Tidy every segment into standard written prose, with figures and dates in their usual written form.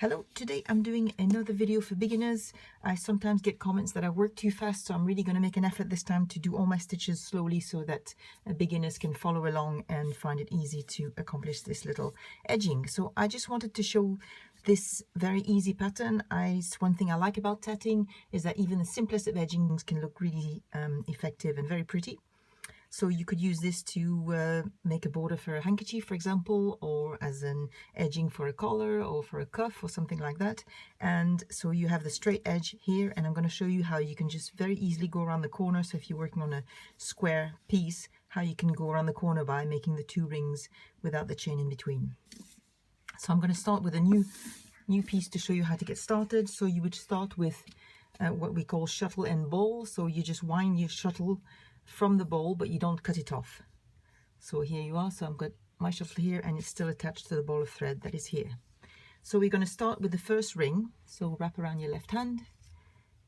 Hello, today I'm doing another video for beginners. I sometimes get comments that I work too fast, so I'm really going to make an effort this time to do all my stitches slowly so that beginners can follow along and find it easy to accomplish this little edging. So I just wanted to show this very easy pattern. One thing I like about tatting is that even the simplest of edgings can look really effective and very pretty. So you could use this to make a border for a handkerchief, for example, or as an edging for a collar or for a cuff or something like that. And so you have the straight edge here, and I'm going to show you how you can just very easily go around the corner. So if you're working on a square piece, how you can go around the corner by making the two rings without the chain in between. So I'm going to start with a new piece to show you how to get started. So you would start with what we call shuttle and ball. So you just wind your shuttle from the ball, but you don't cut it off. So here you are. So I've got my shuttle here and it's still attached to the ball of thread that is here. So we're going to start with the first ring. So wrap around your left hand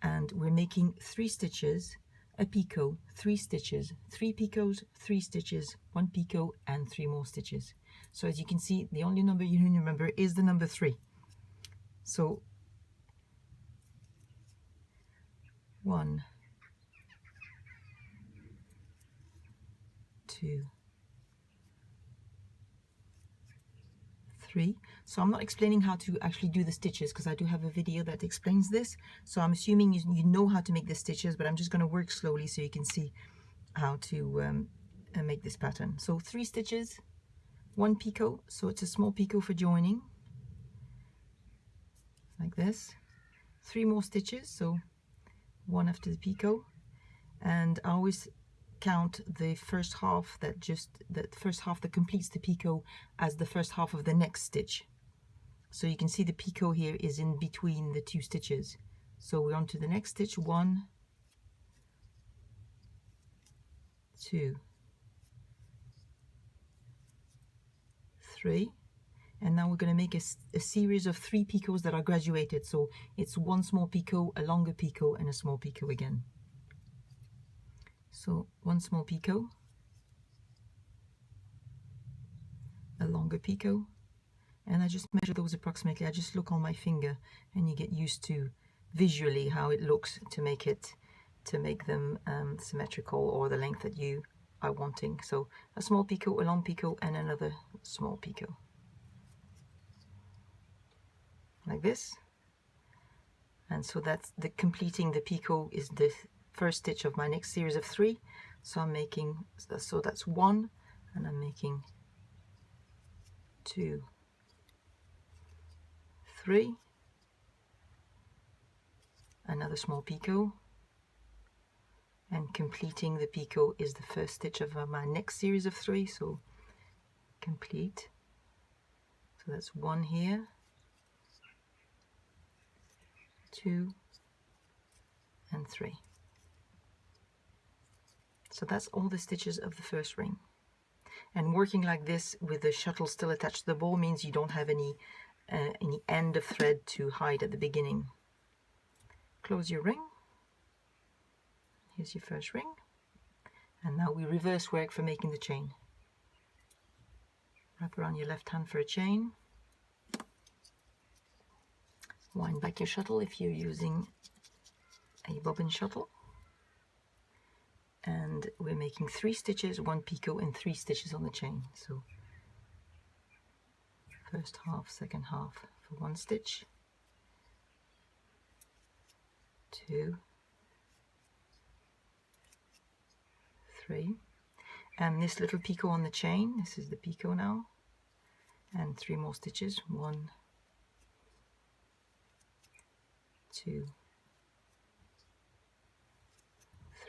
and we're making 3 stitches, a picot, 3 stitches, 3 picots, 3 stitches, 1 picot and 3 more stitches. So as you can see, the only number you remember is the number 3. So 1, 2, 3. So I'm not explaining how to actually do the stitches because I do have a video that explains this. So I'm assuming you know how to make the stitches, but I'm just going to work slowly so you can see how to make this pattern. So 3 stitches, 1 picot, so it's a small picot for joining, like this. 3 more stitches, so 1 after the picot, and I always count the first half that completes the picot as the first half of the next stitch. So you can see the picot here is in between the 2 stitches. So we're on to the next stitch. 1, 2, 3, and now we're going to make a series of 3 picots that are graduated. So it's 1 small picot, a longer picot, and a small picot again. So 1 small picot, a longer picot, and I just measure those approximately. I just look on my finger and you get used to visually how it looks to make them symmetrical, or the length that you are wanting. So a small picot, a long picot, and another small picot, like this. And so that's the completing the picot is the first stitch of my next series of 3. So I'm making, so that's 1, and I'm making 2, 3, another small picot, and completing the picot is the first stitch of my next series of 3. So complete. So that's 1 here, 2, and 3. So that's all the stitches of the first ring. And working like this with the shuttle still attached to the ball means you don't have any end of thread to hide at the beginning. Close your ring. Here's your first ring. And now we reverse work for making the chain. Wrap around your left hand for a chain. Wind back your shuttle if you're using a bobbin shuttle. And we're making 3 stitches, 1 picot, and 3 stitches on the chain. So first half, second half for 1 stitch, 2, 3, and this little picot on the chain, this is the picot now, and 3 more stitches, 1, 2,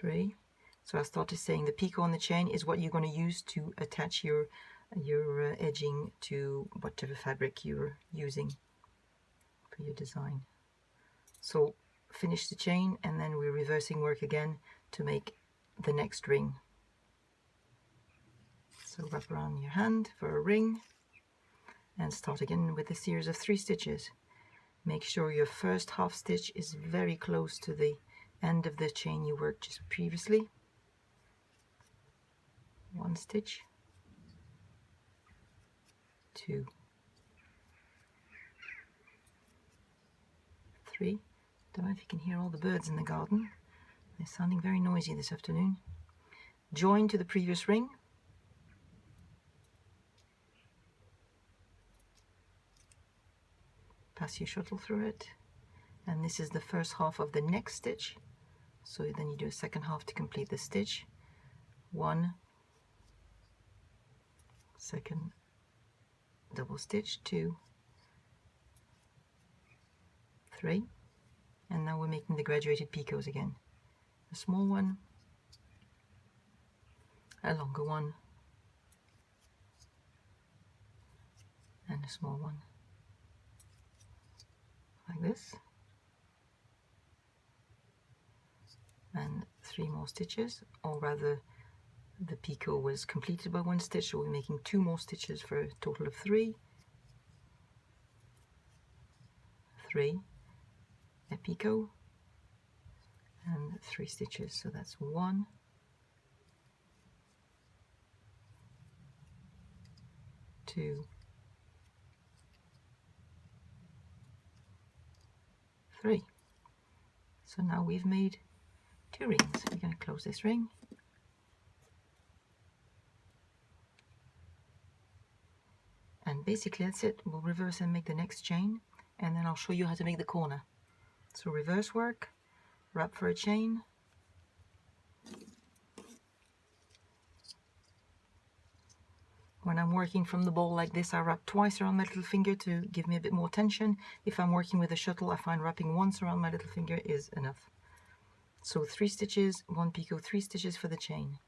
3. So I started saying the picot on the chain is what you're going to use to attach your edging to whatever fabric you're using for your design. So finish the chain, and then we're reversing work again to make the next ring. So wrap around your hand for a ring and start again with a series of 3 stitches. Make sure your first half stitch is very close to the end of the chain you worked just previously. 1 stitch, 2, 3. Don't know if you can hear all the birds in the garden. They're sounding very noisy this afternoon. Join to the previous ring. Pass your shuttle through it. And this is the first half of the next stitch. So then you do a second half to complete the stitch. 1, second double stitch, 2, 3. And now we're making the graduated picots again. A small one, a longer one, and a small one, like this. And 3 more stitches, or rather the picot was completed by 1 stitch, so we're making 2 more stitches for a total of 3. 3, a picot, and 3 stitches, so that's 1, 2, 3. So now we've made 2 rings. We're going to close this ring. And basically that's it. We'll reverse and make the next chain, and then I'll show you how to make the corner. So reverse work, wrap for a chain, when I'm working from the ball like this, I wrap twice around my little finger to give me a bit more tension. If I'm working with a shuttle, I find wrapping once around my little finger is enough. So 3 stitches, 1 picot, 3 stitches for the chain.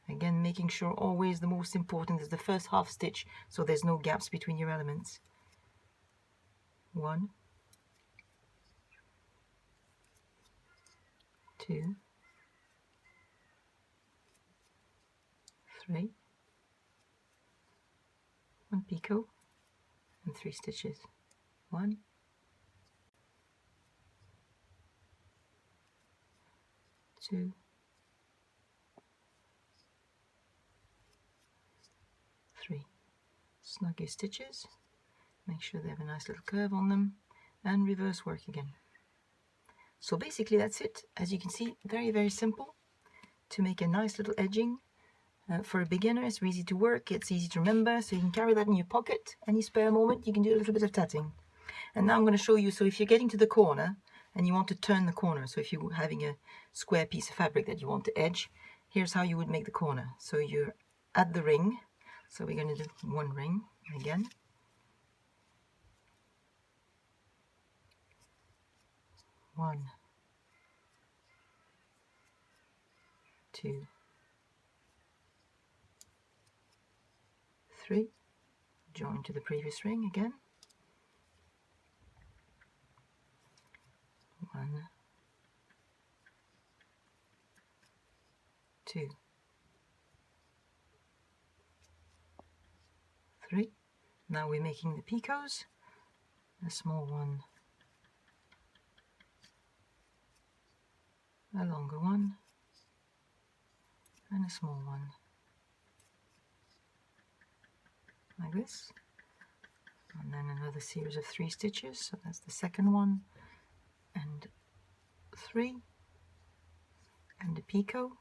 Again, making sure always the most important is the first half stitch, so there's no gaps between your elements. 1, 2, 3, 1 picot, and 3 stitches. 1, 2, 3. Snug your stitches, make sure they have a nice little curve on them, and reverse work again. So basically that's it. As you can see, very, very simple to make a nice little edging. For a beginner, it's easy to work, it's easy to remember, so you can carry that in your pocket. Any spare moment, you can do a little bit of tatting. And now I'm going to show you, so if you're getting to the corner and you want to turn the corner, so if you're having a square piece of fabric that you want to edge, here's how you would make the corner. So you're at the ring, so we're going to do 1 ring again. 1, 2, 3, join to the previous ring again. 1, 2, 3. Now we're making the picots, a small one, a longer one, and a small one, like this. And then another series of 3 stitches, so that's the second one, and 3, and a picot,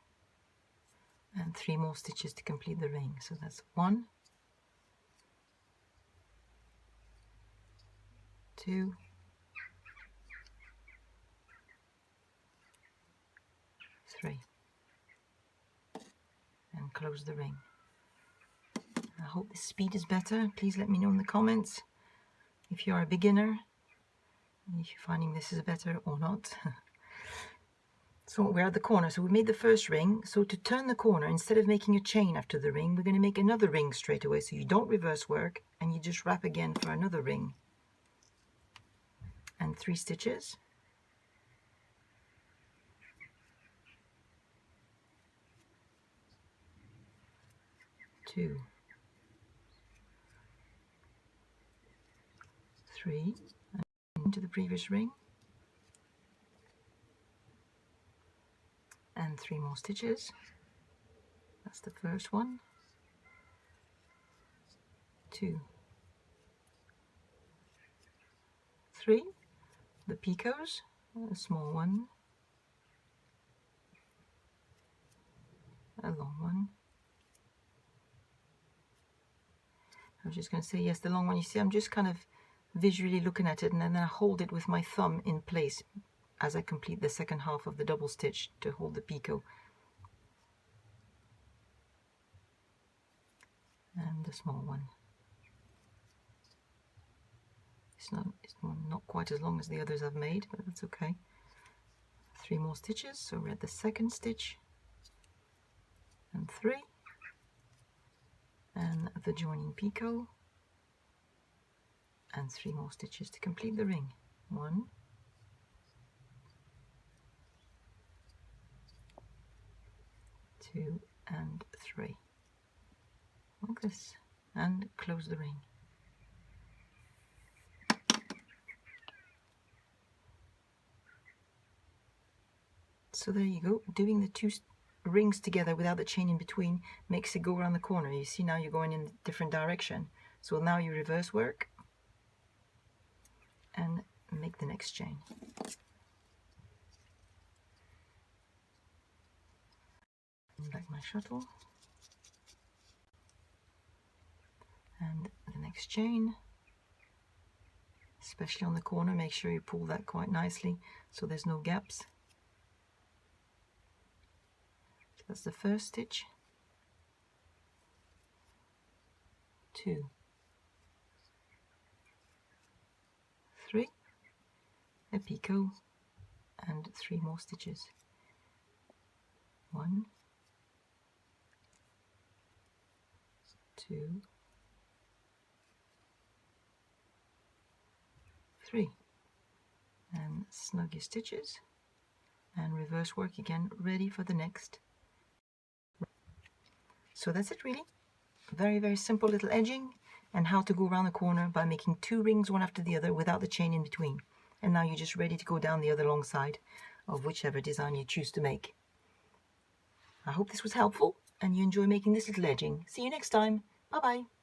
and 3 more stitches to complete the ring. So that's 1, 2, 3, and close the ring. I hope the speed is better. Please let me know in the comments if you are a beginner, if you're finding this is better or not. So we're at the corner, so we made the first ring. So to turn the corner, instead of making a chain after the ring, we're going to make another ring straight away. So you don't reverse work, and you just wrap again for another ring. And 3 stitches. 2, 3, and into the previous ring, and 3 more stitches. That's the first one, 2, 3, the picots, a small one, a long one. I was just going to say, yes, the long one. You see, I'm just kind of visually looking at it, and then I hold it with my thumb in place as I complete the second half of the double stitch to hold the picot. And the small one. It's not quite as long as the others I've made, but that's okay. 3 more stitches, so we're at the second stitch, and 3, and the joining picot, and 3 more stitches to complete the ring. 1, 2, and 3, like this, and close the ring. So there you go. Doing the 2 rings together without the chain in between makes it go around the corner. You see, now you're going in a different direction. So now you reverse work and make the next chain. Back my shuttle. And the next chain. Especially on the corner, make sure you pull that quite nicely so there's no gaps. So that's the first stitch. 2, 3, a picot, and 3 more stitches. 1, 2, 3, and snug your stitches and reverse work again, ready for the next. So that's it really. Very, very simple little edging and how to go around the corner by making 2 rings one after the other without the chain in between. And now you're just ready to go down the other long side of whichever design you choose to make. I hope this was helpful and you enjoy making this little edging. See you next time. Bye bye.